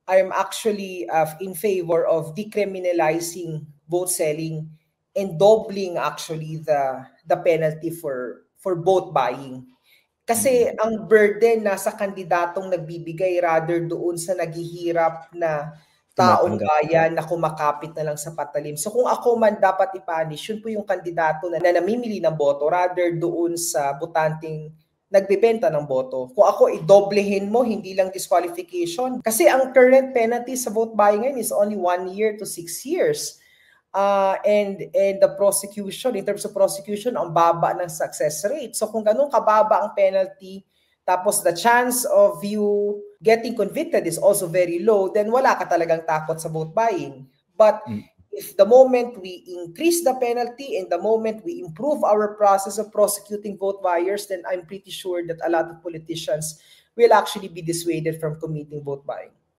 I'm actually in favor of decriminalizing vote selling and doubling actually the penalty for vote buying. Kasi ang burden nasa kandidatong nagbibigay rather doon sa naghihirap na taong bayan na kumakapit na lang sa patalim. So kung ako man dapat ipunish, yun po yung kandidato na namimili ng boto rather doon sa botanteng nagbebenta ng boto. Kung ako idoblehin mo, hindi lang disqualification. Kasi ang current penalty sa vote buying ngayon is only 1 year to 6 years. And the prosecution, in terms of prosecution, ang baba ng success rate. So kung ganun kababa ang penalty, tapos the chance of you getting convicted is also very low, then wala ka talagang takot sa vote buying. But if the moment we increase the penalty and the moment we improve our process of prosecuting vote buyers, then I'm pretty sure that a lot of politicians will actually be dissuaded from committing vote buying.